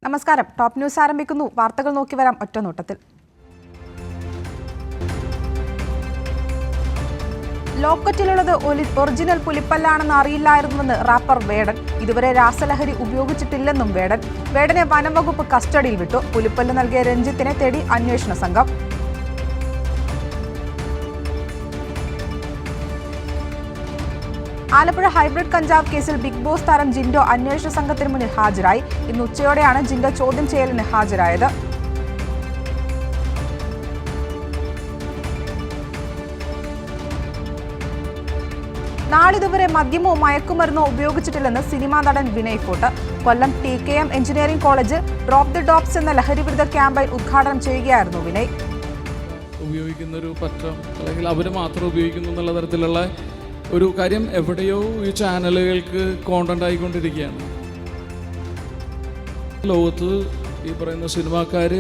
നമസ്കാരം. Top news ആരംഭിക്കുന്നു. വാർത്തകൾ നോക്കി വരാം ഒറ്റനോട്ടത്തിൽ. ലോക്കറ്റിലുള്ളത് ഒറിജിനൽ പുലിപ്പല്ലാണെന്ന് അറിയില്ലായിരുന്നുവെന്ന് റാപ്പർ വേടൻ. ഇതുവരെ രാസലഹരി ഉപയോഗിച്ചിട്ടില്ലെന്നും വേടൻ. വേടനെ വനം വകുപ്പ് കസ്റ്റഡിയിൽ വിട്ടു. പുലിപ്പല്ല് നൽകിയ രഞ്ജിത്തിനെ തേടി അന്വേഷണ സംഘം. ആലപ്പുഴ ഹൈബ്രിഡ് കഞ്ചാവ് കേസിൽ ബിഗ് ബോസ് താരം ജിൻഡോ അന്വേഷണ സംഘത്തിന് മുന്നിൽ ഹാജരായി. ഇന്ന് ഉച്ചയോടെയാണ് ജിൻഡോ ചോദ്യം ചെയ്യലിന് ഹാജരായത്. നാളിതുവരെ മദ്യമോ മയക്കുമരുന്നോ ഉപയോഗിച്ചിട്ടില്ലെന്ന് സിനിമാ നടൻ Vinay Forrt. Kollam TKM engineering college drop the dopes എന്ന ലഹരിവിരുദ്ധ ക്യാമ്പയിൻ ഉദ്ഘാടനം ചെയ്യുകയായിരുന്നു വിനയ്. ഉപയോഗിക്കുന്ന ഒരു പറ്റം അല്ലെങ്കിൽ അവർ മാത്രം ഉപയോഗിക്കുന്നു എന്നുള്ള തരത്തിലുള്ള ഒരു കാര്യം എവിടെയോ ഈ ചാനലുകൾക്ക് കോണ്ടന്റ് ആയിക്കൊണ്ടിരിക്കുകയാണ്. ലോകത്ത് ഈ പറയുന്ന സിനിമാക്കാർ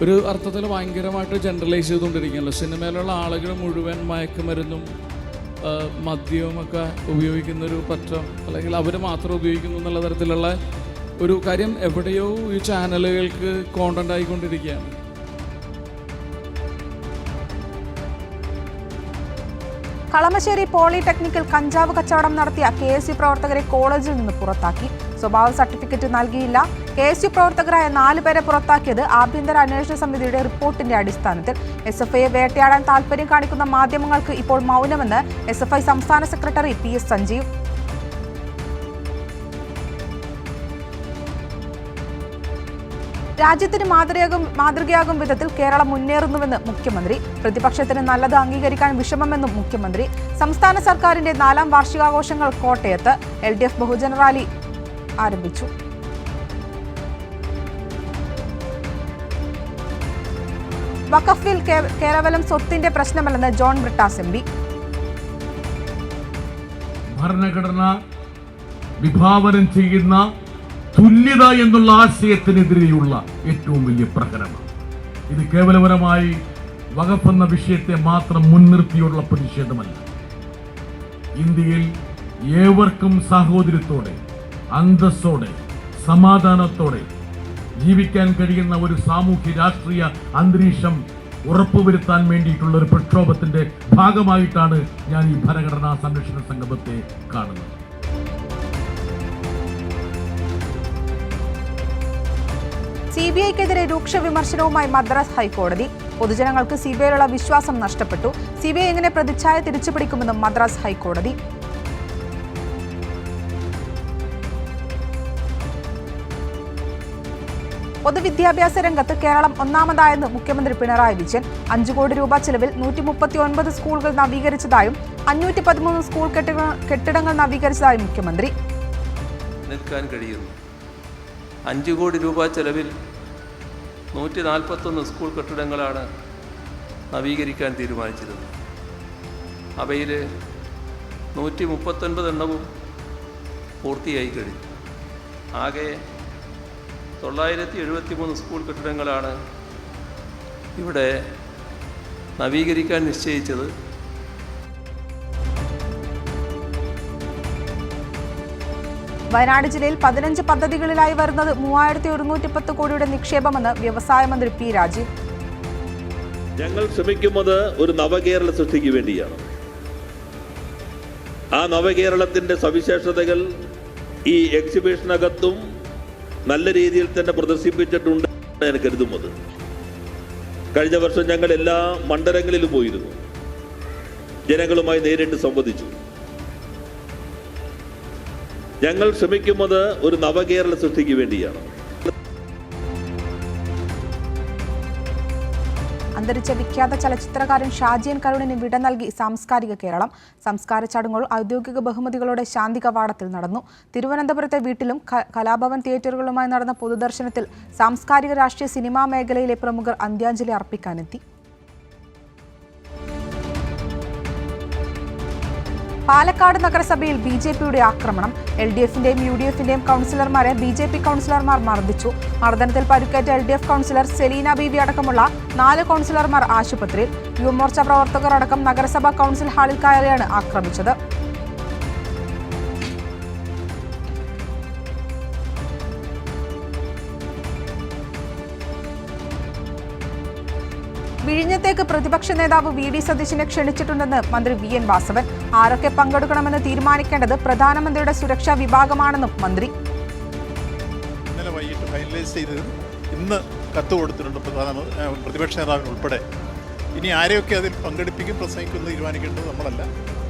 ഒരു അർത്ഥത്തിൽ ഭയങ്കരമായിട്ട് ജനറലൈസ് ചെയ്തുകൊണ്ടിരിക്കുകയല്ലോ. സിനിമയിലുള്ള ആളുകൾ മുഴുവൻ മയക്കുമരുന്നും മദ്യവും ഒക്കെ ഉപയോഗിക്കുന്നൊരു പറ്റം അല്ലെങ്കിൽ അവർ മാത്രം ഉപയോഗിക്കുന്നു എന്നുള്ള തരത്തിലുള്ള ഒരു കാര്യം എവിടെയോ ഈ ചാനലുകൾക്ക് കോണ്ടന്റ് ആയിക്കൊണ്ടിരിക്കുകയാണ്. കളമശ്ശേരി പോളിടെക്നിക്കിൽ കഞ്ചാവ് കച്ചവടം നടത്തിയ KSU പ്രവർത്തകരെ കോളേജിൽ നിന്ന് പുറത്താക്കി. സ്വഭാവ സർട്ടിഫിക്കറ്റ് നൽകിയില്ല. KSU പ്രവർത്തകരായ 4 പേരെ പുറത്താക്കിയത് ആഭ്യന്തര അന്വേഷണ സമിതിയുടെ റിപ്പോർട്ടിന്റെ അടിസ്ഥാനത്തിൽ. SFIയെ വേട്ടയാടാൻ താൽപര്യം കാണിക്കുന്ന മാധ്യമങ്ങൾക്ക് ഇപ്പോൾ മൗനമെന്ന് SFI സംസ്ഥാന സെക്രട്ടറി PS സഞ്ജീവ്. രാജ്യത്തിന് മാതൃകയാകും വിധത്തിൽ കേരളം മുന്നേറുന്നുവെന്ന് മുഖ്യമന്ത്രി. പ്രതിപക്ഷത്തിന് നല്ലത് അംഗീകരിക്കാൻ വിഷമമെന്നും മുഖ്യമന്ത്രി. സംസ്ഥാന സർക്കാരിന്റെ 4ാം വാർഷികാഘോഷങ്ങൾ കോട്ടയത്ത്. LDF ബഹുജന റാലി ആരംഭിച്ചു. വഖഫ് ബിൽ കേവലം സ്വത്തിന്റെ പ്രശ്നമല്ലെന്ന് ജോൺ ബ്രിട്ടാസ് MP. ഭരണഘടന വിഭാവനം ചെയ്യുന്ന തുല്യത എന്നുള്ള ആശയത്തിനെതിരെയുള്ള ഏറ്റവും വലിയ പ്രഹരമാണ് ഇത്. കേവലപരമായി വഖഫ് എന്ന വിഷയത്തെ മാത്രം മുൻനിർത്തിയുള്ള പ്രതിഷേധമല്ല. ഇന്ത്യയിൽ ഏവർക്കും സാഹോദര്യത്തോടെ, അന്തസ്സോടെ, സമാധാനത്തോടെ ജീവിക്കാൻ കഴിയുന്ന ഒരു സാമൂഹ്യ രാഷ്ട്രീയ അന്തരീക്ഷം ഉറപ്പുവരുത്താൻ വേണ്ടിയിട്ടുള്ള ഒരു പ്രക്ഷോഭത്തിന്റെ ഭാഗമായിട്ടാണ് ഞാൻ ഈ ഭരണഘടനാ സംരക്ഷണ സംഗമത്തെ കാണുന്നത്. CBIക്കെതിരെ രൂക്ഷ വിമർശനവുമായി മദ്രാസ് ഹൈക്കോടതി. പൊതുജനങ്ങൾക്ക് CBIയിലുള്ള വിശ്വാസം നഷ്ടപ്പെട്ടു. CBI എങ്ങനെ പ്രതിച്ഛായ തിരിച്ചുപിടിക്കുമെന്നും മദ്രാസ് ഹൈക്കോടതി. പൊതുവിദ്യാഭ്യാസ രംഗത്ത് കേരളം ഒന്നാമതായെന്ന് മുഖ്യമന്ത്രി പിണറായി വിജയൻ. 5 കോടി രൂപ ചെലവിൽ 139 സ്കൂളുകൾ നവീകരിച്ചതായും 513 സ്കൂൾ കെട്ടിടങ്ങൾ നവീകരിച്ചതായും മുഖ്യമന്ത്രി. നിൽക്കാൻ കഴിയുന്നു. 5 കോടി രൂപ ചെലവിൽ 141 സ്കൂൾ കെട്ടിടങ്ങളാണ് നവീകരിക്കാൻ തീരുമാനിച്ചിരുന്നത്. അവയിൽ 139 എണ്ണവും പൂർത്തിയായി കഴിഞ്ഞു. ആകെ 973 സ്കൂൾ കെട്ടിടങ്ങളാണ് ഇവിടെ നവീകരിക്കാൻ നിശ്ചയിച്ചത്. വയനാട് ജില്ലയിൽ 15 പദ്ധതികളിലായി വരുന്നത് 3110 കോടിയുടെ നിക്ഷേപമെന്ന് വ്യവസായ മന്ത്രി P രാജീവ്. ഞങ്ങൾ ശ്രമിക്കുന്നത് ഒരു നവകേരള സൃഷ്ടിക്ക് വേണ്ടിയാണ്. ആ നവകേരളത്തിന്റെ സവിശേഷതകൾ ഈ എക്സിബിഷനകത്തും നല്ല രീതിയിൽ തന്നെ പ്രദർശിപ്പിച്ചിട്ടുണ്ട് ഞാൻ കരുതുന്നത്. കഴിഞ്ഞ വർഷം ഞങ്ങൾ എല്ലാ മണ്ഡലങ്ങളിലും പോയിരുന്നു, ജനങ്ങളുമായി നേരിട്ട് സംവദിച്ചു. ഞങ്ങൾ ശ്രമിക്കുന്നത് ഒരു നവകേരള സൃഷ്ടിക്ക് വേണ്ടിയാണ്. അന്തരിച്ച വിഖ്യാത ചലച്ചിത്രകാരൻ ഷാജിയൻ കരുണിന് വിട നൽകി സാംസ്കാരിക കേരളം. സംസ്കാര ചടങ്ങുകൾ ഔദ്യോഗിക ബഹുമതികളോടെ ശാന്തി കവാടത്തിൽ നടന്നു. തിരുവനന്തപുരത്തെ വീട്ടിലും കലാഭവൻ തിയേറ്ററുകളുമായി നടന്ന പൊതുദർശനത്തിൽ സാംസ്കാരിക രാഷ്ട്രീയ സിനിമാ മേഖലയിലെ പ്രമുഖർ അന്ത്യാഞ്ജലി അർപ്പിക്കാനെത്തി. പാലക്കാട് നഗരസഭയിൽ BJPയുടെ ആക്രമണം. LDFന്റെയും UDFന്റെയും കൗൺസിലർമാരെ BJP കൗൺസിലർമാർ മർദ്ദിച്ചു. മർദ്ദനത്തിൽ പരിക്കേറ്റ LDF കൗൺസിലർ സെലീന ബീവി അടക്കമുള്ള 4 കൗൺസിലർമാർ ആശുപത്രിയിൽ. യുവമോർച്ച പ്രവർത്തകർ അടക്കം നഗരസഭാ കൗൺസിൽ ഹാളിൽ കയറിയാണ് ആക്രമിച്ചത്. വിഴിഞ്ഞത്തേക്ക് പ്രതിപക്ഷ നേതാവ് വി.ഡി. സതീശനെ ക്ഷണിച്ചിട്ടുണ്ടെന്ന് മന്ത്രി വി.എൻ. വാസവൻ. ആരൊക്കെ പങ്കെടുക്കണമെന്ന് തീരുമാനിക്കേണ്ടത് പ്രധാനമന്ത്രിയുടെ സുരക്ഷാ വിഭാഗമാണെന്നും മന്ത്രി. ഇന്നലെ വൈകിട്ട് ഫൈനലൈസ് ചെയ്ത് ഇന്ന് കത്ത് കൊടുത്തിട്ടുണ്ട് പ്രതിപക്ഷ നേതാവിന് ഉൾപ്പെടെ. ഇനി ആരെയൊക്കെ അതിൽ പങ്കെടുപ്പിക്കും പ്രസംഗിക്കുന്നത് തീരുമാനിക്കേണ്ടത് നമ്മളല്ല,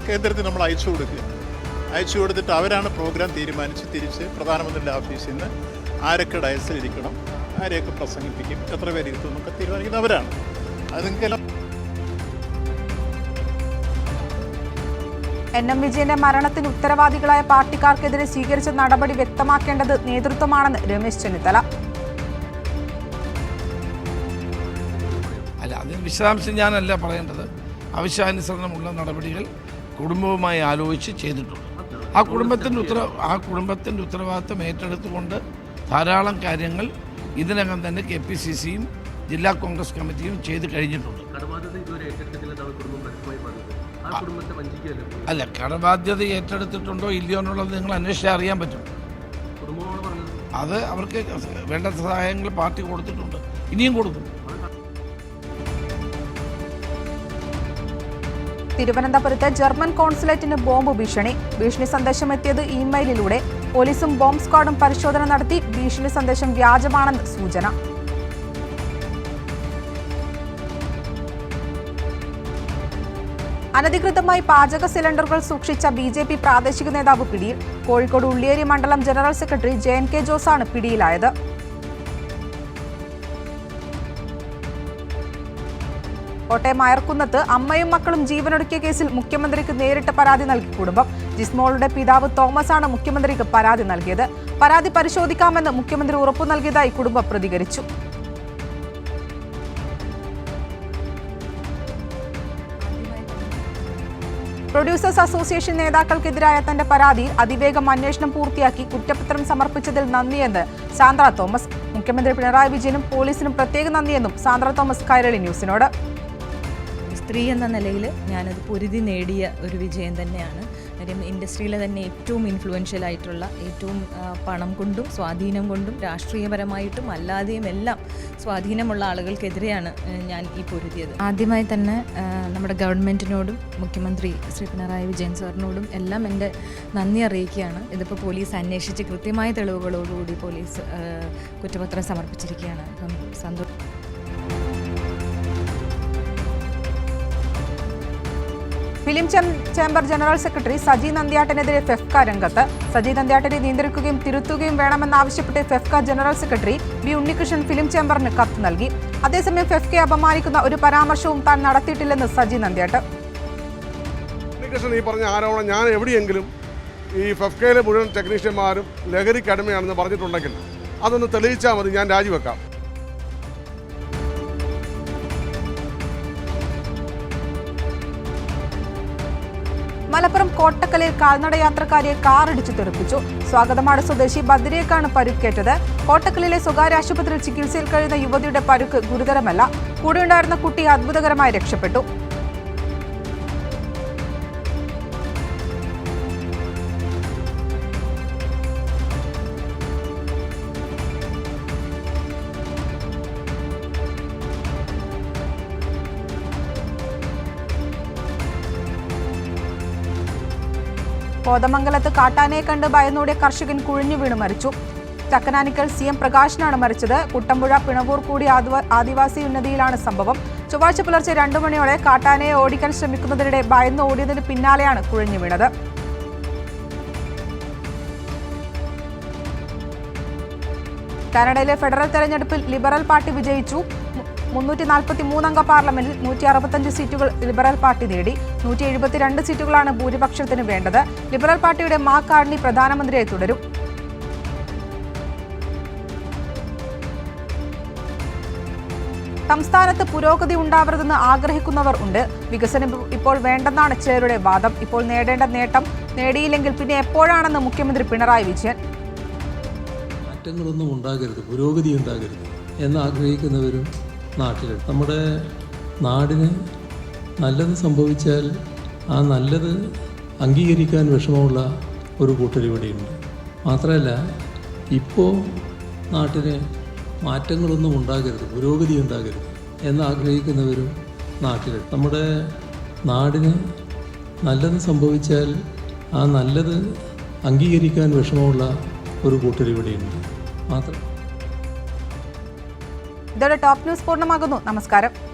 കേന്ദ്രത്തിൽ നമ്മൾ അയച്ചു കൊടുക്കുക. അയച്ചു കൊടുത്തിട്ട് അവരാണ് പ്രോഗ്രാം തീരുമാനിച്ച് തിരിച്ച് പ്രധാനമന്ത്രിയുടെ ഓഫീസിൽ നിന്ന് ആരൊക്കെ ഡയസിലിരിക്കണം, ആരെയൊക്കെ പ്രസംഗിപ്പിക്കും, എത്ര പേര് ഇരുത്തും എന്നൊക്കെ തീരുമാനിക്കുന്നത് അവരാണ്. അത് നിങ്ങൾക്കെല്ലാം NM വിജയന്റെ മരണത്തിന് ഉത്തരവാദികളായ പാർട്ടിക്കാർക്കെതിരെ സ്വീകരിച്ച നടപടി വ്യക്തമാക്കേണ്ടത് നേതൃത്വമാണെന്ന് രമേശ് ചെന്നിത്തല. അല്ല, അതിന് വിശദാംശം ഞാനല്ല പറയേണ്ടത്. ആവശ്യാനുസരണമുള്ള നടപടികൾ കുടുംബവുമായി ആലോചിച്ച് ചെയ്തിട്ടുണ്ട്. ആ കുടുംബത്തിൻ്റെ ഉത്തരവാദിത്തം ഏറ്റെടുത്തുകൊണ്ട് ധാരാളം കാര്യങ്ങൾ ഇതിനകം തന്നെ KPCCയും ജില്ലാ കോൺഗ്രസ് കമ്മിറ്റിയും ചെയ്ത് കഴിഞ്ഞിട്ടുണ്ട്. അല്ല, കടബാധ്യത ഏറ്റെടുത്തിട്ടുണ്ടോ ഇല്ലയോ എന്നുള്ളത് നിങ്ങൾ അന്വേഷിച്ചാൽ അറിയാൻ പറ്റും. അത് അവർക്ക് വേണ്ട സഹായങ്ങൾ പാർട്ടി കൊടുത്തിട്ടുണ്ട്, ഇനിയും കൊടുക്കും. തിരുവനന്തപുരത്ത് ജർമ്മൻ കോൺസുലേറ്റിന് ബോംബ് ഭീഷണി സന്ദേശം എത്തിയത് ഇമെയിലിലൂടെ. പോലീസും ബോംബ് സ്ക്വാഡും പരിശോധന നടത്തി. ഭീഷണി സന്ദേശം വ്യാജമാണെന്ന് സൂചന. അനധികൃതമായി പാചക സിലിണ്ടറുകൾ സൂക്ഷിച്ച BJP പ്രാദേശിക നേതാവ് പിടിയിൽ. കോഴിക്കോട് ഉള്ളിയേരി മണ്ഡലം ജനറൽ സെക്രട്ടറി JNK ജോസാണ് പിടിയിലായത്. കോട്ടയം അയർക്കുന്നത്ത് അമ്മയും മക്കളും ജീവനൊടുക്കിയ കേസിൽ മുഖ്യമന്ത്രിക്ക് നേരിട്ട് പരാതി നൽകി കുടുംബം. ജിസ്മോളുടെ പിതാവ് തോമസ് ആണ് മുഖ്യമന്ത്രിക്ക് പരാതി നൽകിയത്. പരാതി പരിശോധിക്കാമെന്ന് മുഖ്യമന്ത്രി ഉറപ്പു നൽകിയതായി കുടുംബം പ്രതികരിച്ചു. പ്രൊഡ്യൂസേഴ്സ് അസോസിയേഷൻ നേതാക്കൾക്കെതിരായ തന്റെ പരാതിയിൽ അതിവേഗം അന്വേഷണം പൂർത്തിയാക്കി കുറ്റപത്രം സമർപ്പിച്ചതിൽ നന്ദിയെന്ന് സാന്ദ്ര തോമസ്. മുഖ്യമന്ത്രി പിണറായി വിജയനും പോലീസിനും പ്രത്യേക നന്ദിയെന്നും സാന്ദ്ര തോമസ് കൈരളി ന്യൂസിനോട്. സ്ത്രീ എന്ന നിലയിൽ ഞാനത് പൊരുതി നേടിയ ഒരു വിജയം തന്നെയാണ്. കാര്യം ഇൻഡസ്ട്രിയിലെ തന്നെ ഏറ്റവും ഇൻഫ്ലുവൻഷ്യൽ ആയിട്ടുള്ള, ഏറ്റവും പണം കൊണ്ടും സ്വാധീനം കൊണ്ടും രാഷ്ട്രീയപരമായിട്ടും അല്ലാതെയും എല്ലാം സ്വാധീനമുള്ള ആളുകൾക്കെതിരെയാണ് ഞാൻ ഈ പൊരുതിയത്. ആദ്യമായി തന്നെ നമ്മുടെ ഗവൺമെൻറ്റിനോടും മുഖ്യമന്ത്രി ശ്രീ പിണറായി വിജയൻ സാറിനോടും എല്ലാം എൻ്റെ നന്ദി അറിയിക്കുകയാണ്. ഇതിപ്പോൾ പോലീസ് അന്വേഷിച്ച് കൃത്യമായ തെളിവുകളോടുകൂടി പോലീസ് കുറ്റപത്രം സമർപ്പിച്ചിരിക്കുകയാണ്. അപ്പം സന്തോഷം. Film chamber general secretary Saji നന്ദ്യാട്ടിനെതിരെ ഫെഫ്ക രംഗത്ത്. സജി നന്ദ്യാട്ടിനെ നിയന്ത്രിക്കുകയും തിരുത്തുകയും വേണമെന്നാവശ്യപ്പെട്ട് FEFKA general secretary B Unnikrishnan film ചേംബറിന് കത്ത് നൽകി. അതേസമയം ഫെഫ്കയെ അപമാനിക്കുന്ന ഒരു പരാമർശവും താൻ നടത്തിയിട്ടില്ലെന്ന് സജി നന്ദ്യാട്ട്. ഉണ്ണികൃഷ്ണൻ ഈ പറഞ്ഞ ആരോപണം ഞാൻ എവിടെയെങ്കിലും ഈ ഫെഫ്കയിലെ മുഴുവൻ ടെക്നീഷ്യന്മാരും ലഹരിക്ക് അടിമയാണെന്ന് പറഞ്ഞിട്ടുണ്ടെങ്കിൽ അതൊന്ന് തെളിയിച്ചാൽ മതി, ഞാൻ രാജിവെക്കാം. മലപ്പുറം കോട്ടക്കലിൽ കാൽനടയാത്രക്കാരിയെ കാറിടിച്ചു തെറിപ്പിച്ചു. സ്വാഗതമാട് സ്വദേശി ബദ്രിയക്കാണ് പരുക്കേറ്റത്. കോട്ടക്കലിലെ സ്വകാര്യ ആശുപത്രിയിൽ ചികിത്സയിൽ കഴിയുന്ന യുവതിയുടെ പരുക്ക് ഗുരുതരമല്ല. കൂടെയുണ്ടായിരുന്ന കുട്ടി അത്ഭുതകരമായി രക്ഷപ്പെട്ടു. കോതമംഗലത്ത് കാട്ടാനയെ കണ്ട് ഭയന്നോടിയ കർഷകൻ കുഴിഞ്ഞു വീണ് മരിച്ചു. ചക്കനാനിക്കൽ CM പ്രകാശനാണ് മരിച്ചത്. കുട്ടമ്പുഴ പിണവൂർ കൂടി ആദിവാസി ഉന്നതിയിലാണ് സംഭവം. ചൊവ്വാഴ്ച പുലർച്ചെ 2 മണിയോടെ കാട്ടാനയെ ഓടിക്കാൻ ശ്രമിക്കുന്നതിനിടെ ഭയന്ന് ഓടിയതിന് പിന്നാലെയാണ് കുഴിഞ്ഞു വീണത്. കാനഡയിലെ ഫെഡറൽ തെരഞ്ഞെടുപ്പിൽ ലിബറൽ പാർട്ടി വിജയിച്ചു. 343 അംഗ പാർലമെന്റിൽ 165 സീറ്റുകൾ ലിബറൽ പാർട്ടി നേടി. 172 സീറ്റുകളാണ് ഭൂരിപക്ഷത്തിന് വേണ്ടത്. ലിബറൽ പാർട്ടിയുടെ മാർക്ക് കാർണി പ്രധാനമന്ത്രിയായി തുടരും. സംസ്ഥാനത്ത് പുരോഗതി ഉണ്ടാവരുതെന്ന് ആഗ്രഹിക്കുന്നവർ ഉണ്ട്. വികസനം ഇപ്പോൾ വേണ്ടെന്നാണ് ചിലരുടെ വാദം. ഇപ്പോൾ നേടേണ്ട നേട്ടം നേടിയില്ലെങ്കിൽ പിന്നെ എപ്പോഴാണെന്ന് മുഖ്യമന്ത്രി പിണറായി വിജയൻ. മാറ്റങ്ങളൊന്നും ഉണ്ടാകരുത്, പുരോഗതി ഉണ്ടാകരുത് എന്നാഗ്രഹിക്കുന്നവരും നാട്ടിലുണ്ട്. നമ്മുടെ നാടിന് നല്ലത് സംഭവിച്ചാൽ ആ നല്ലത് അംഗീകരിക്കാൻ വിഷമമുള്ള ഒരു കൂട്ടരിവിടെയുണ്ട്. മാത്രമല്ല, ഇപ്പോൾ നാട്ടിന് മാറ്റങ്ങളൊന്നും ഉണ്ടാകരുത്, പുരോഗതി ഉണ്ടാകരുത് എന്നാഗ്രഹിക്കുന്നവരും നാട്ടിലുണ്ട്. നമ്മുടെ നാടിന് നല്ലത് സംഭവിച്ചാൽ ആ നല്ലത് അംഗീകരിക്കാൻ വിഷമമുള്ള ഒരു കൂട്ടരിവിടെയുണ്ട് മാത്രം. ഇതോടെ ടോപ്പ് ന്യൂസ് പൂർണ്ണമാകുന്നു. നമസ്കാരം.